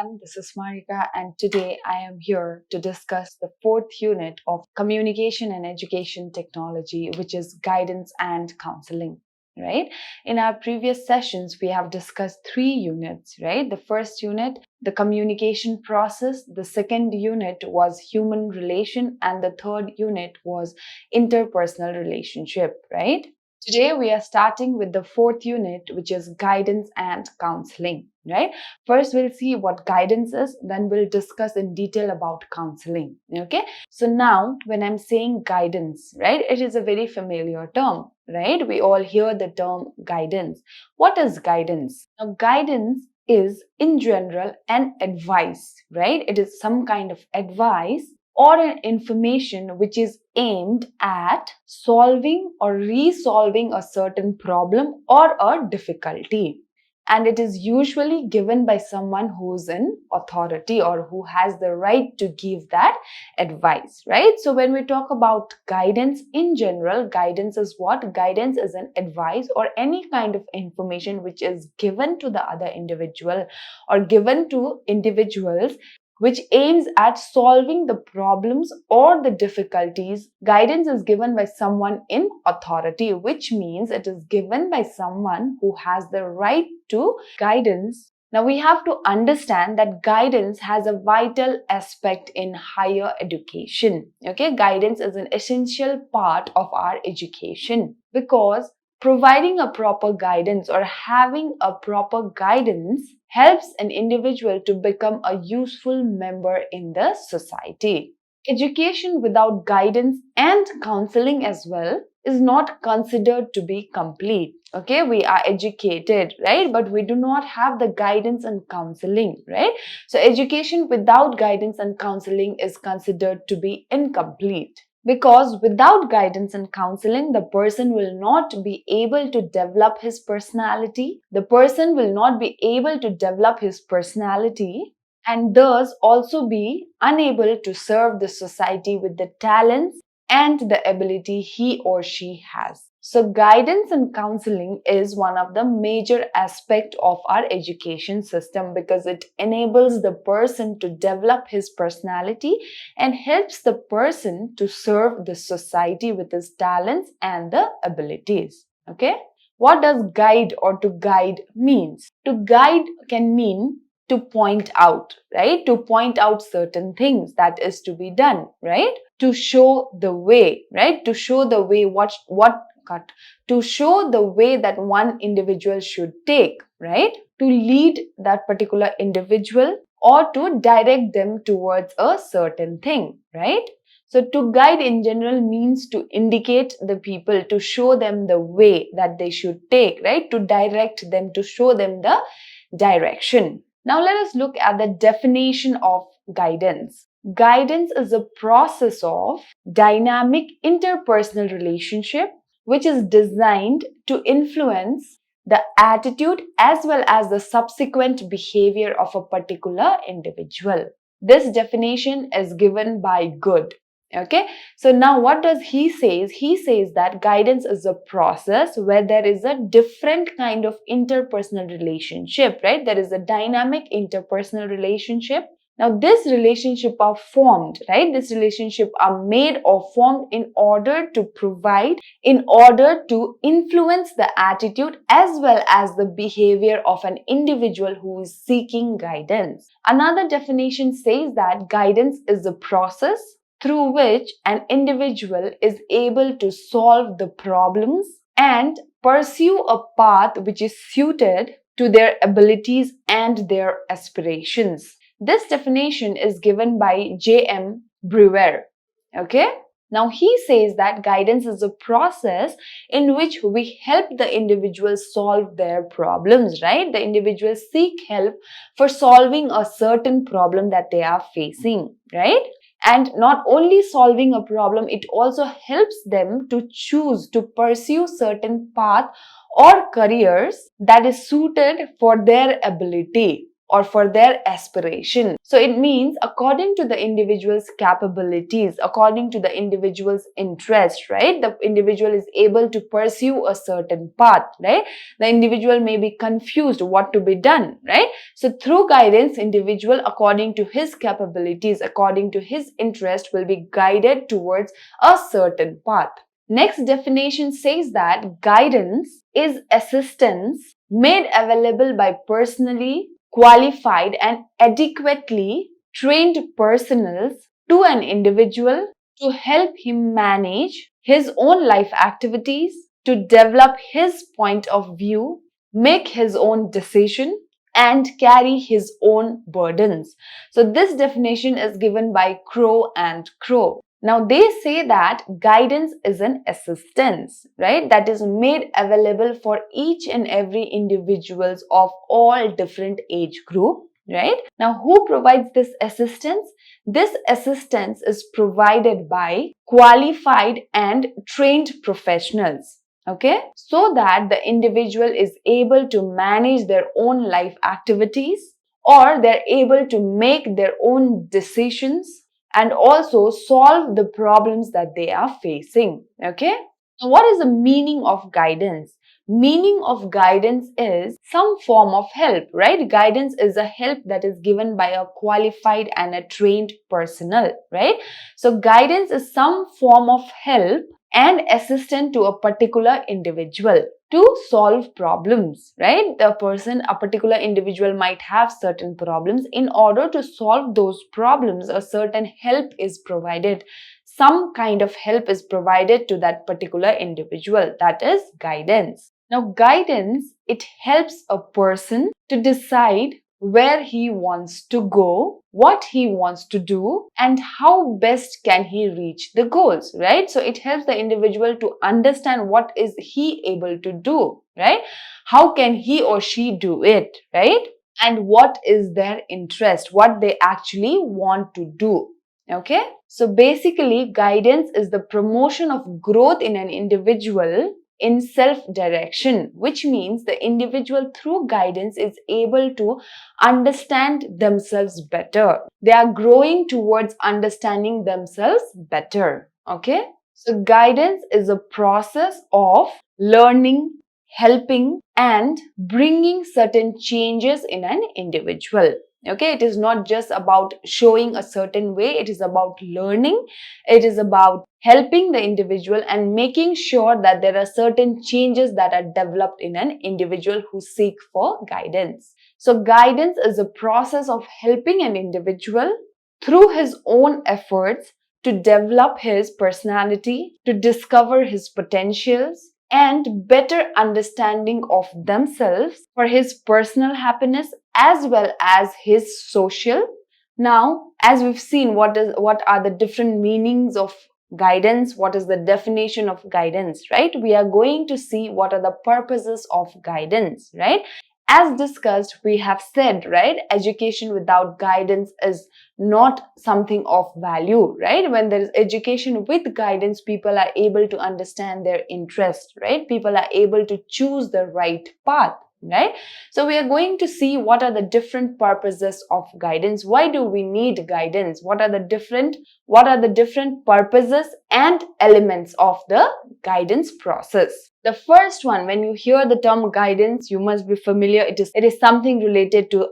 everyone, this is Marika, and today I am here to discuss the fourth unit of Communication and Education Technology, which is Guidance and Counseling. Right? In our previous sessions, we have discussed three units, right? The first unit, the communication process, the second unit was human relation, and the third unit was interpersonal relationship, right? Today, we are starting with the fourth unit, which is guidance and counseling, right? First, we'll see what guidance is, then we'll discuss in detail about counseling, okay? So now, when I'm saying guidance, right, it is a very familiar term, right? We all hear the term guidance. What is guidance? Now, guidance is, in general, an advice, right? It is some kind of advice or an information which is aimed at solving or resolving a certain problem or a difficulty. And it is usually given by someone who's in authority or who has the right to give that advice, right? So when we talk about guidance in general, guidance is what? Guidance is an advice or any kind of information which is given to the other individual or given to individuals which aims at solving the problems or the difficulties. Guidance is given by someone in authority, which means it is given by someone who has the right to guidance. Now we have to understand that guidance has a vital aspect in higher education. Okay, guidance is an essential part of our education because providing a proper guidance or having a proper guidance helps an individual to become a useful member in the society. Education without guidance and counseling as well is not considered to be complete. Okay, we are educated, right? But we do not have the guidance and counseling, right? So education without guidance and counseling is considered to be incomplete. Because without guidance and counseling, the person will not be able to develop his personality. The person will not be able to develop his personality and thus also be unable to serve the society with the talents and the ability he or she has. So guidance and counseling is one of the major aspects of our education system because it enables the person to develop his personality and helps the person to serve the society with his talents and the abilities. Okay? What does guide or to guide means? To guide can mean to point out, right? To point out certain things that is to be done, right? To show the way, right? To show the way to show the way that one individual should take, right? To lead that particular individual or to direct them towards a certain thing, right? So to guide in general means to indicate the people, to show them the way that they should take, right? To direct them, to show them the direction. Now let us look at the definition of guidance. Guidance is a process of dynamic interpersonal relationship which is designed to influence the attitude as well as the subsequent behavior of a particular individual. This definition is given by Good. Okay, so now what does he says? He says that guidance is a process where there is a different kind of interpersonal relationship, right? There is a dynamic interpersonal relationship. Now this relationship are formed, right? This relationship are made or formed in order to provide, in order to influence the attitude as well as the behavior of an individual who is seeking guidance. Another definition says that guidance is a process through which an individual is able to solve the problems and pursue a path which is suited to their abilities and their aspirations. This definition is given by J.M. Brewer. Okay? Now he says that guidance is a process in which we help the individuals solve their problems, right? The individuals seek help for solving a certain problem that they are facing, right? And not only solving a problem, it also helps them to choose to pursue certain path or careers that is suited for their ability. or for their aspiration. So it means according to the individual's capabilities, according to the individual's interest, right? The individual is able to pursue a certain path, right? The individual may be confused what to be done, right? So through guidance, individual according to his capabilities, according to his interest will be guided towards a certain path. Next definition says that guidance is assistance made available by personally qualified and adequately trained personnel to an individual to help him manage his own life activities, to develop his point of view, make his own decision, and carry his own burdens. So this definition is given by Crow and Crow. Now they say that guidance is an assistance, right? That is made available for each and every individuals of all different age group, right? Now who provides this assistance? This assistance is provided by qualified and trained professionals. Okay, so that the individual is able to manage their own life activities, or they're able to make their own decisions and also solve the problems that they are facing. Okay, now what is the meaning of guidance? Meaning of guidance is some form of help, right? Guidance is a help that is given by a qualified and a trained personnel, right? So guidance is some form of help and assistance to a particular individual to solve problems, right? A particular individual might have certain problems. In order to solve those problems, a certain help is provided. Some kind of help is provided to that particular individual. That is guidance. Now, guidance, it helps a person to decide where he wants to go, what he wants to do, and how best can he reach the goals, right? So it helps the individual to understand what is he able to do, right? How can he or she do it, right? And what is their interest, what they actually want to do. Okay, so basically guidance is the promotion of growth in an individual in self-direction, which means the individual through guidance is able to understand themselves better. They are growing towards understanding themselves better. Okay, so guidance is a process of learning, helping, and bringing certain changes in an individual. Okay, it is not just about showing a certain way, it is about learning, it is about helping the individual and making sure that there are certain changes that are developed in an individual who seek for guidance. So guidance is a process of helping an individual through his own efforts to develop his personality, to discover his potentials, and better understanding of themselves for his personal happiness as well as his social. Now, as we've seen what are the different meanings of guidance, what is the definition of guidance, right? We are going to see what are the purposes of guidance, right? As discussed, we have said, right, education without guidance is not something of value, right? When there is education with guidance, people are able to understand their interest, right? People are able to choose the right path, right? So we are going to see what are the different purposes of guidance. Why do we need guidance? What are the different purposes and elements of the guidance process? The first one, when you hear the term guidance, you must be familiar. It is something related to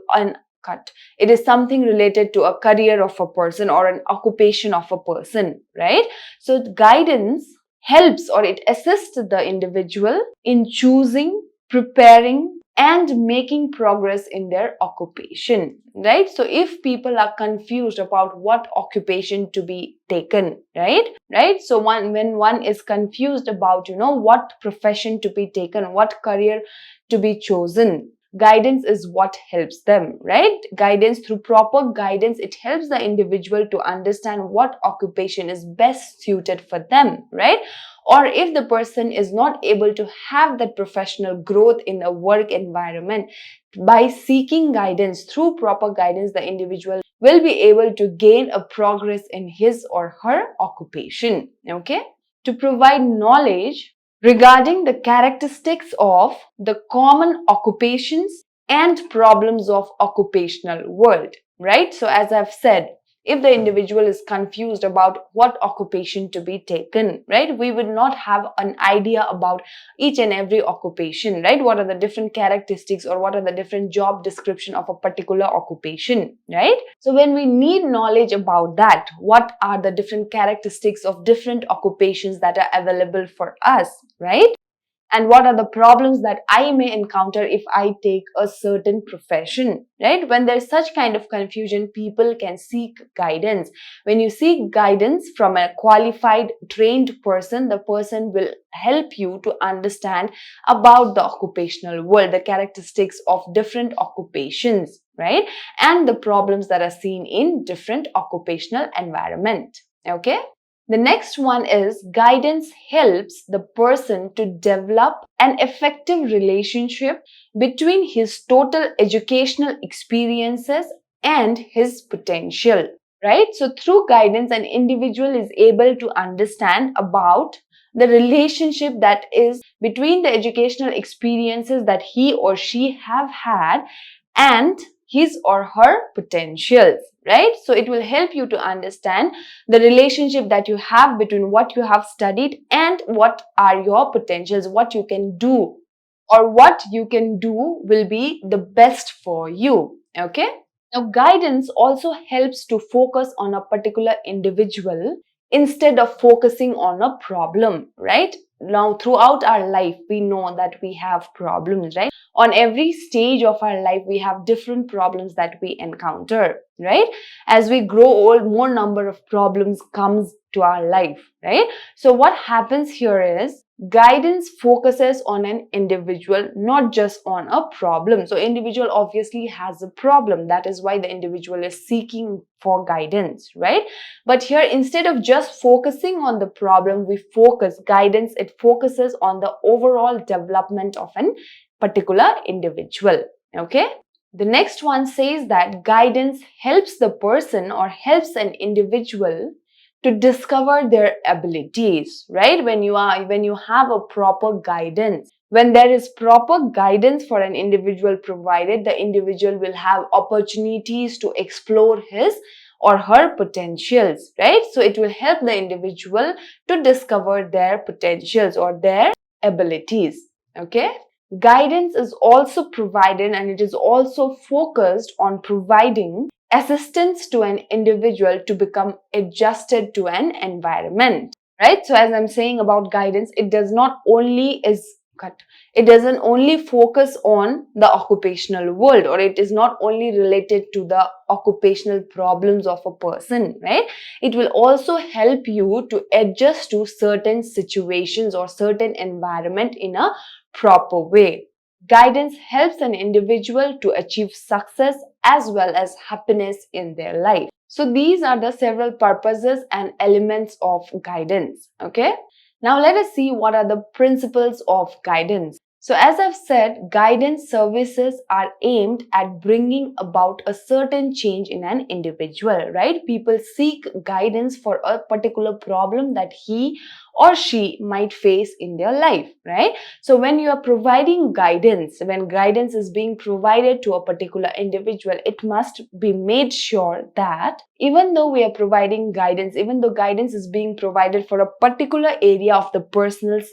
it is something related to a career of a person or an occupation of a person, right? So guidance helps or it assists the individual in choosing, preparing, and making progress in their occupation, right? So if people are confused about what occupation to be taken, right? So when one is confused about, what profession to be taken, what career to be chosen, guidance is what helps them, right? Guidance, through proper guidance, it helps the individual to understand what occupation is best suited for them, right? Or if the person is not able to have that professional growth in a work environment, by seeking guidance, through proper guidance, the individual will be able to gain a progress in his or her occupation. Okay? To provide knowledge regarding the characteristics of the common occupations and problems of occupational world, right? So as I've said, if the individual is confused about what occupation to be taken, right, we would not have an idea about each and every occupation, right? What are the different characteristics or what are the different job description of a particular occupation, right? So when we need knowledge about that, what are the different characteristics of different occupations that are available for us, right? And what are the problems that I may encounter if I take a certain profession, right? When there's such kind of confusion, people can seek guidance. When you seek guidance from a qualified, trained person, the person will help you to understand about the occupational world, the characteristics of different occupations, right? And the problems that are seen in different occupational environment. Okay? The next one is guidance helps the person to develop an effective relationship between his total educational experiences and his potential, right? So through guidance, an individual is able to understand about the relationship that is between the educational experiences that he or she have had and his or her potentials, right? So it will help you to understand the relationship that you have between what you have studied and what are your potentials, what you can do, or what you can do will be the best for you. Okay? Now, guidance also helps to focus on a particular individual instead of focusing on a problem, right? Now, throughout our life, we know that we have problems, right? On every stage of our life, we have different problems that we encounter, right? As we grow old, more number of problems comes to our life, right? So what happens here is guidance focuses on an individual, not just on a problem. So individual obviously has a problem. That is why the individual is seeking for guidance, right? But here, instead of just focusing on the problem, we focus guidance. It focuses on the overall development of an particular individual. Okay? The next one says that guidance helps the person or helps an individual to discover their abilities, right? When you have a proper guidance, when there is proper guidance for an individual provided, the individual will have opportunities to explore his or her potentials, right? So it will help the individual to discover their potentials or their abilities. Okay? Guidance is also provided and it is also focused on providing assistance to an individual to become adjusted to an environment, right? So as I'm saying about guidance, it doesn't only focus on the occupational world, or it is not only related to the occupational problems of a person, right? It will also help you to adjust to certain situations or certain environment in a proper way. Guidance helps an individual to achieve success as well as happiness in their life. So these are the several purposes and elements of guidance. Okay? Now let us see what are the principles of guidance. So as I've said, guidance services are aimed at bringing about a certain change in an individual, right? People seek guidance for a particular problem that he or she might face in their life, right? So when you are providing guidance, when guidance is being provided to a particular individual, it must be made sure that even though we are providing guidance, even though guidance is being provided for a particular area of the person's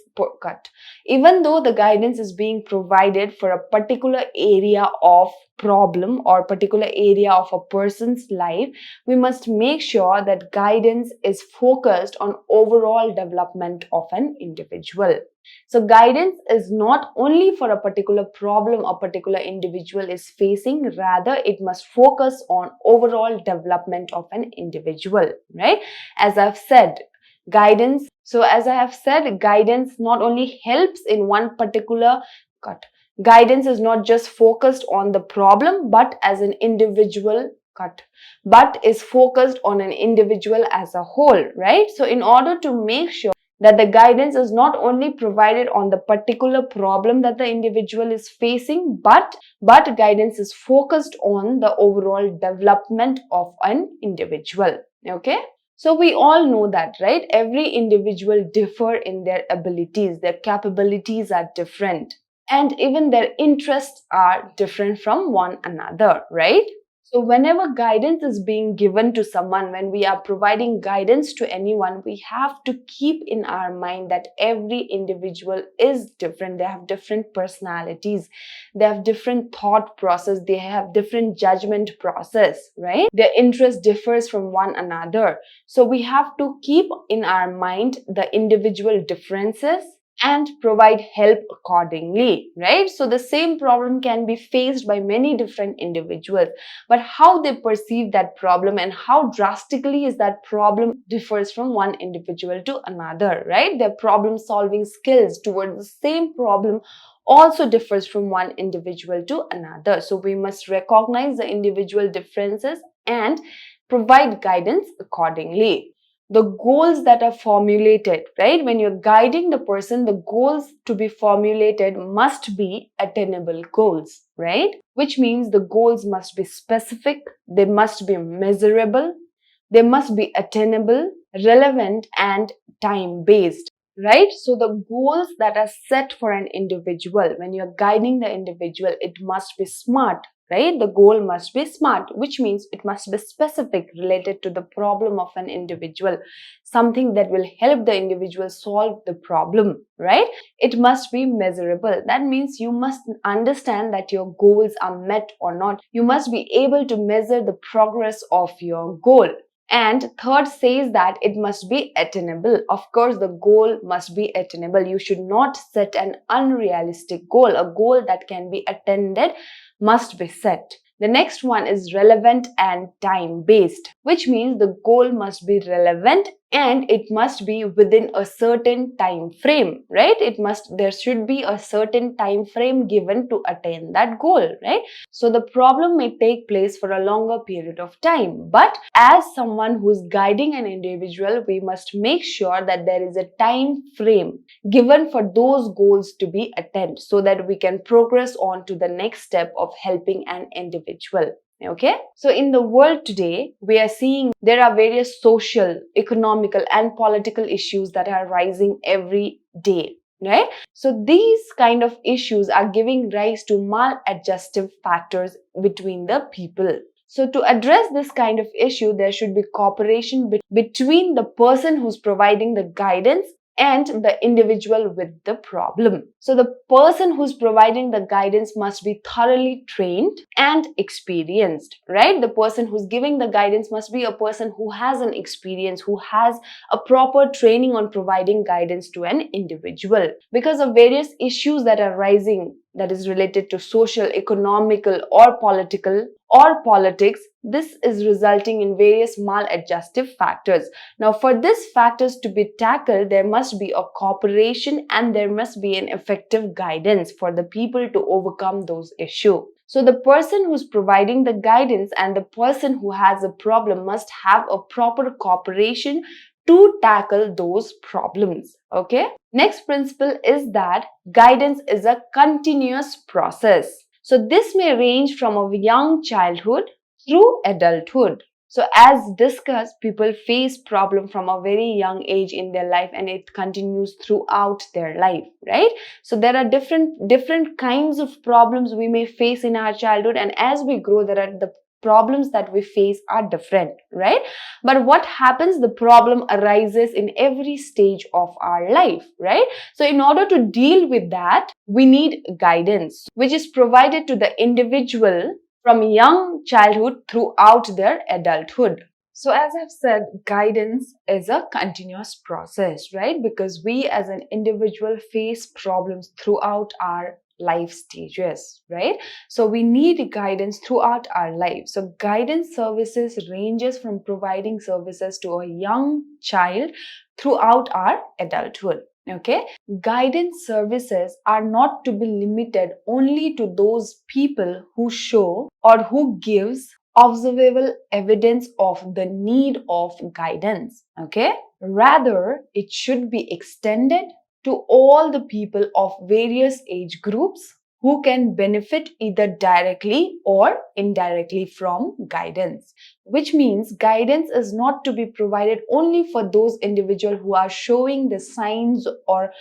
even though the guidance is being provided for a particular area of problem or particular area of a person's life, we must make sure that guidance is focused on overall development of an individual. So guidance is not only for a particular problem a particular individual is facing, rather it must focus on overall development of an individual, right? As I have said, guidance not only helps in one particular guidance is not just focused on the problem but as an individual but is focused on an individual as a whole, right? So in order to make sure that the guidance is not only provided on the particular problem that the individual is facing, but guidance is focused on the overall development of an individual. Okay? So we all know that, right? Every individual differ in their abilities, their capabilities are different. and even their interests are different from one another, right? So, whenever guidance is being given to someone, when we are providing guidance to anyone, we have to keep in our mind that every individual is different. They have different personalities, they have different thought process, they have different judgment process, right? Their interest differs from one another. So, we have to keep in our mind the individual differences and provide help accordingly, right? So the same problem can be faced by many different individuals, but how they perceive that problem and how drastically is that problem differs from one individual to another, right? Their problem solving skills towards the same problem also differs from one individual to another. So we must recognize the individual differences and provide guidance accordingly. The goals that are formulated, right? When you're guiding the person, the goals to be formulated must be attainable goals, right? Which means the goals must be specific, they must be measurable, they must be attainable, relevant, and time based. Right? So the goals that are set for an individual, when you're guiding the individual, it must be smart, right? The goal must be smart, which means it must be specific, related to the problem of an individual, something that will help the individual solve the problem, right? It must be measurable. That means you must understand that your goals are met or not. You must be able to measure the progress of your goal. And third says that it must be attainable. Of course, the goal must be attainable. You should not set an unrealistic goal. A goal that can be attained must be set. The next one is relevant and time based, which means the goal must be relevant and it must be within a certain time frame, right? There should be a certain time frame given to attain that goal, right? So the problem may take place for a longer period of time, but as someone who is guiding an individual, we must make sure that there is a time frame given for those goals to be attained so that we can progress on to the next step of helping an individual. Okay, so in the world today, we are seeing there are various social, economical, and political issues that are rising every day, right? So these kind of issues are giving rise to maladjustive factors between the people. So to address this kind of issue, there should be cooperation between the person who's providing the guidance and the individual with the problem. So the person who's providing the guidance must be thoroughly trained and experienced, right? The person who's giving the guidance must be a person who has an experience, who has a proper training on providing guidance to an individual. Because of various issues that are rising, that is related to social, economical, or political, or politics, this is resulting in various maladjustive factors. Now, for these factors to be tackled, there must be a cooperation and there must be an effective guidance for the people to overcome those issues. So the person who's providing the guidance and the person who has a problem must have a proper cooperation to tackle those problems. Okay. Next principle is that guidance is a continuous process. So this may range from a young childhood through adulthood. So as discussed, people face problem from a very young age in their life and it continues throughout their life, right? So there are different kinds of problems we may face in our childhood, and as we grow, there are the problems that we face are different, right? But what happens, the problem arises in every stage of our life, right? So in order to deal with that, we need guidance, which is provided to the individual from young childhood throughout their adulthood. So as I've said, guidance is a continuous process, right? Because we as an individual face problems throughout our life stages, right? So we need guidance throughout our life. So guidance services ranges from providing services to a young child throughout our adulthood. Okay, guidance services are not to be limited only to those people who show or who gives observable evidence of the need of guidance. Okay, rather it should be extended to all the people of various age groups who can benefit either directly or indirectly from guidance, which means guidance is not to be provided only for those individuals who are showing the signs or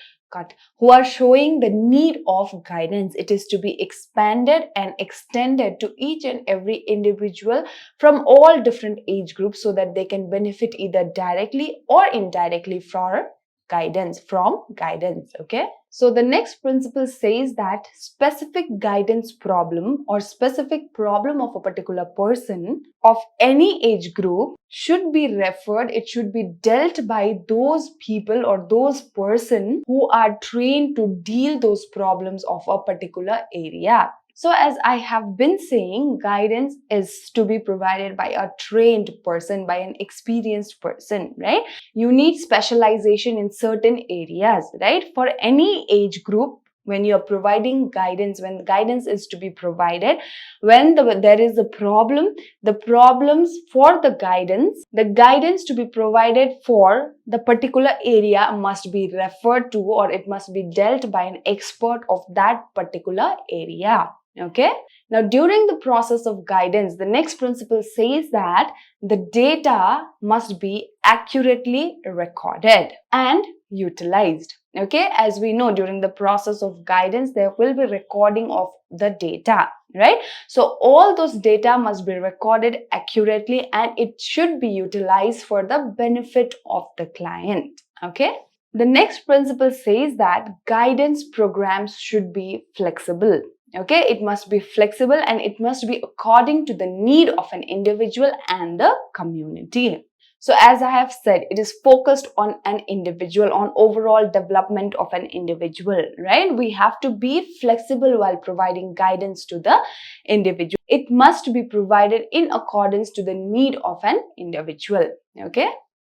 who are showing the need of guidance. It is to be expanded and extended to each and every individual from all different age groups so that they can benefit either directly or indirectly from guidance. Okay. So the next principle says that specific guidance problem or specific problem of a particular person of any age group should be referred, it should be dealt by those people or those person who are trained to deal those problems of a particular area. So as I have been saying, guidance is to be provided by a trained person, by an experienced person, right? You need specialization in certain areas, right? For any age group, when you're providing guidance, when guidance is to be provided, when there is a problem, the problems for the guidance to be provided for the particular area must be referred to, or it must be dealt by an expert of that particular area. Okay. Now, during the process of guidance, the next principle says that the data must be accurately recorded and utilized. Okay, as we know, during the process of guidance, there will be recording of the data, right? So all those data must be recorded accurately and it should be utilized for the benefit of the client. Okay. The next principle says that guidance programs should be flexible. Okay, it must be flexible and it must be according to the need of an individual and the community. So as I have said, it is focused on an individual, on overall development of an individual, right? We have to be flexible while providing guidance to the individual. It must be provided in accordance to the need of an individual. Okay.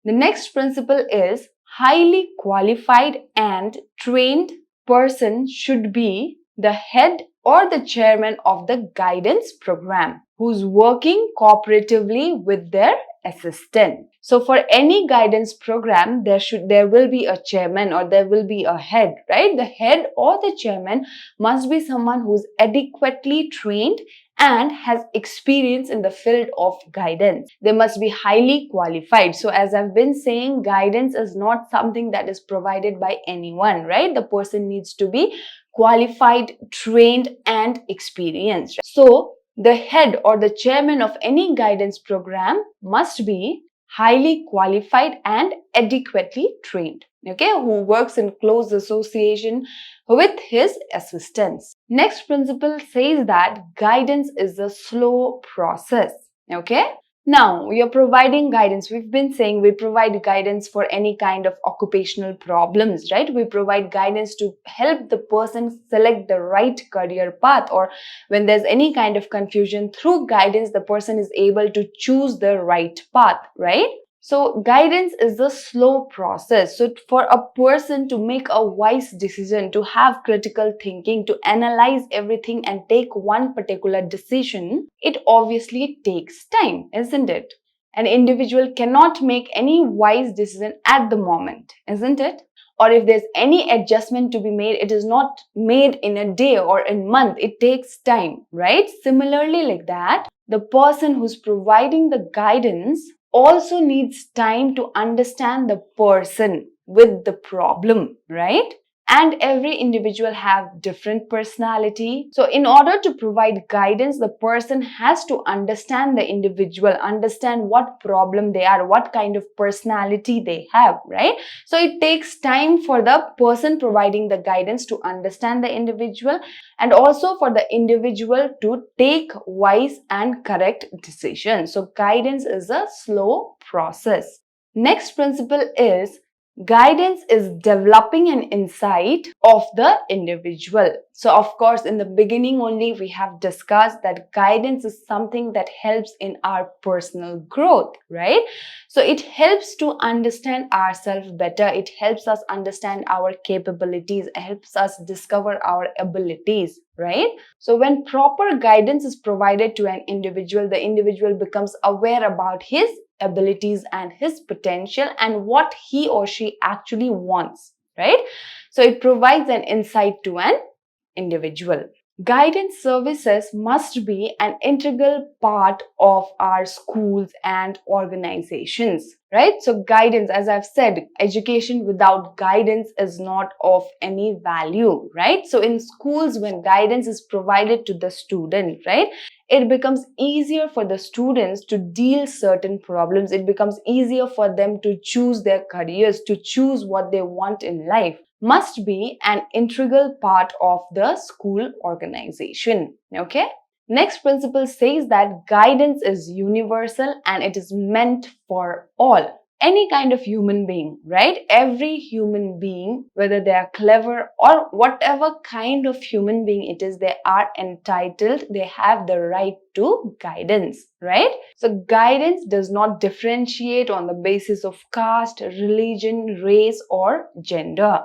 The next principle is highly qualified and trained person should be the head or the chairman of the guidance program who's working cooperatively with their assistant. So for any guidance program, there will be a chairman or there will be a head, right? The head or the chairman must be someone who's adequately trained and has experience in the field of guidance. They must be highly qualified. So as I've been saying, guidance is not something that is provided by anyone, right? The person needs to be qualified, trained, and experienced. So the head or the chairman of any guidance program must be highly qualified and adequately trained, okay, who works in close association with his assistants. Next principle says that guidance is a slow process, okay. Now, we are providing guidance. We've been saying we provide guidance for any kind of occupational problems, right? We provide guidance to help the person select the right career path, or when there's any kind of confusion, through guidance, the person is able to choose the right path, right? So guidance is a slow process. So for a person to make a wise decision, to have critical thinking, to analyze everything and take one particular decision, it obviously takes time, isn't it? An individual cannot make any wise decision at the moment, isn't it? Or if there's any adjustment to be made, it is not made in a day or a month. It takes time, right? Similarly, like that, the person who's providing the guidance also needs time to understand the person with the problem, right? And every individual have different personality. So in order to provide guidance, the person has to understand the individual, understand what problem they are, what kind of personality they have, right? So it takes time for the person providing the guidance to understand the individual, and also for the individual to take wise and correct decisions. So guidance is a slow process. Next principle is guidance is developing an insight of the individual. So of course, in the beginning only, we have discussed that guidance is something that helps in our personal growth, right? So it helps to understand ourselves better. It helps us understand our capabilities, it helps us discover our abilities, right? So when proper guidance is provided to an individual, the individual becomes aware about his abilities and his potential and what he or she actually wants, right? So it provides an insight to an individual. Guidance services must be an integral part of our schools and organizations, right? So guidance, as I've said, education without guidance is not of any value, right? So in schools, when guidance is provided to the student, right, it becomes easier for the students to deal certain problems. It becomes easier for them to choose their careers, to choose what they want in life. Must be an integral part of the school organization. Okay. Next principle says that guidance is universal and it is meant for all. Any kind of human being, right? Every human being, whether they are clever or whatever kind of human being it is, they are entitled, they have the right to guidance, right? So guidance does not differentiate on the basis of caste, religion, race, or gender.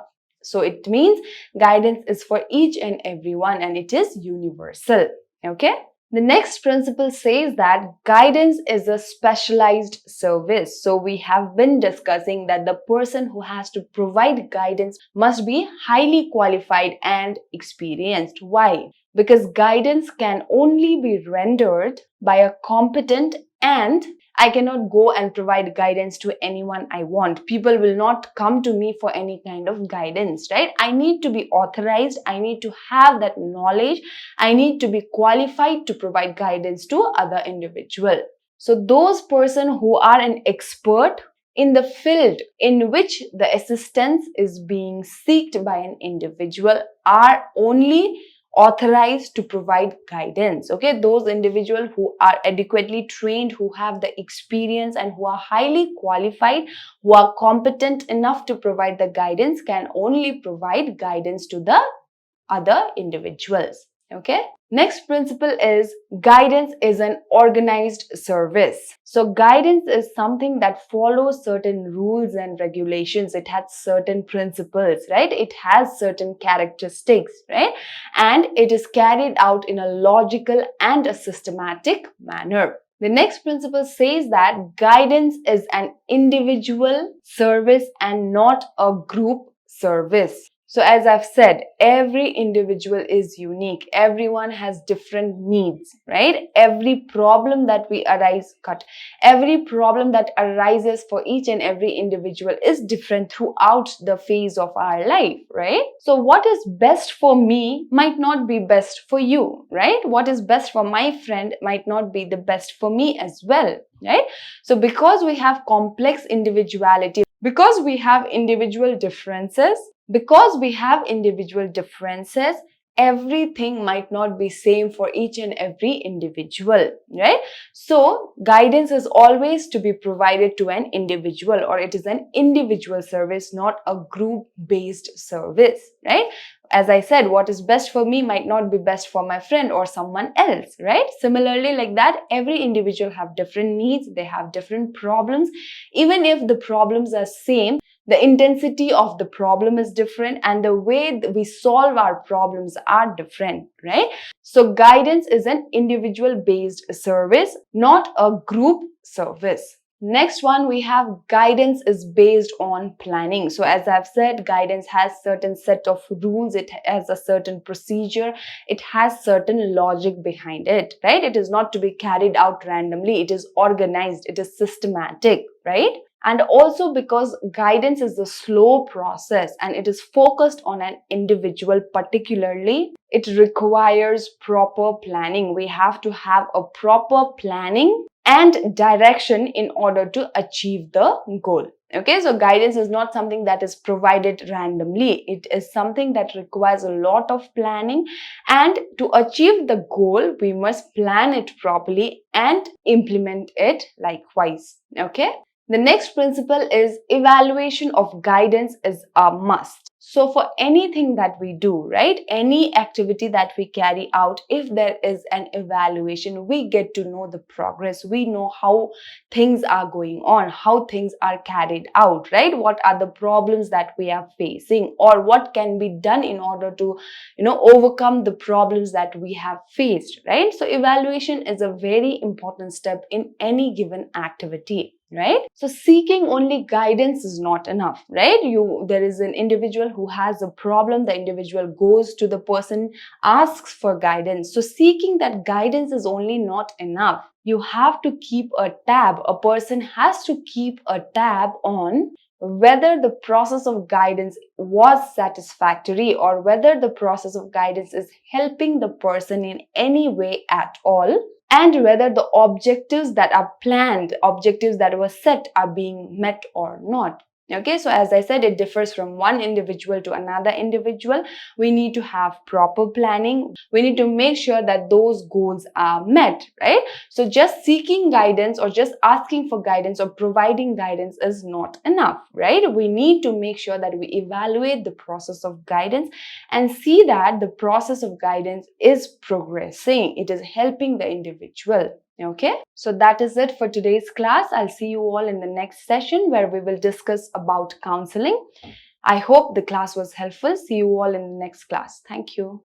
So it means guidance is for each and everyone and it is universal. Okay. The next principle says that guidance is a specialized service. So we have been discussing that the person who has to provide guidance must be highly qualified and experienced. Why? Because guidance can only be rendered by a competent, and I cannot go and provide guidance to anyone I want. People will not come to me for any kind of guidance, right? I need to be authorized. I need to have that knowledge. I need to be qualified to provide guidance to other individual. So those person who are an expert in the field in which the assistance is being sought by an individual are only authorized to provide guidance. Okay, those individuals who are adequately trained, who have the experience and who are highly qualified, who are competent enough to provide the guidance can only provide guidance to the other individuals. Okay. Next principle is guidance is an organized service. So guidance is something that follows certain rules and regulations. It has certain principles, right? It has certain characteristics, right? And it is carried out in a logical and a systematic manner. The next principle says that guidance is an individual service and not a group service. So as I've said, every individual is unique. Everyone has different needs, right? Every problem that every problem that arises for each and every individual is different throughout the phase of our life, right? So what is best for me might not be best for you, right? What is best for my friend might not be the best for me as well, right? So because we have complex individuality, because we have individual differences, everything might not be same for each and every individual, right? So guidance is always to be provided to an individual, or it is an individual service, not a group based service, right? As I said, what is best for me might not be best for my friend or someone else, right? Similarly, like that, every individual have different needs, they have different problems. Even if the problems are same, the intensity of the problem is different and the way we solve our problems are different, right? So guidance is an individual based service, not a group service. Next one, we have guidance is based on planning. So as I've said, guidance has certain set of rules, it has a certain procedure, it has certain logic behind it, right? It is not to be carried out randomly, it is organized, it is systematic, right? And also because guidance is a slow process and it is focused on an individual particularly, it requires proper planning. We have to have a proper planning and direction in order to achieve the goal. Okay, so guidance is not something that is provided randomly. It is something that requires a lot of planning, and to achieve the goal, we must plan it properly and implement it likewise. Okay. The next principle is evaluation of guidance is a must. So for anything that we do, right, any activity that we carry out, if there is an evaluation, we get to know the progress. We know how things are going on, how things are carried out, right? What are the problems that we are facing, or what can be done in order to, overcome the problems that we have faced, right? So evaluation is a very important step in any given activity, right? So seeking only guidance is not enough, right? There is an individual who has a problem, the individual goes to the person, asks for guidance. So seeking that guidance is only not enough. You have to keep a tab. A person has to keep a tab on whether the process of guidance was satisfactory or whether the process of guidance is helping the person in any way at all, and whether the objectives that are planned, objectives that were set, are being met or not. Okay, so as I said, it differs from one individual to another individual. We need to have proper planning. We need to make sure that those goals are met, right? So just seeking guidance or just asking for guidance or providing guidance is not enough, right? We need to make sure that we evaluate the process of guidance and see that the process of guidance is progressing. It is helping the individual. Okay, so that is it for today's class. I'll see you all in the next session where we will discuss about counseling. I hope the class was helpful. See you all in the next class. Thank you.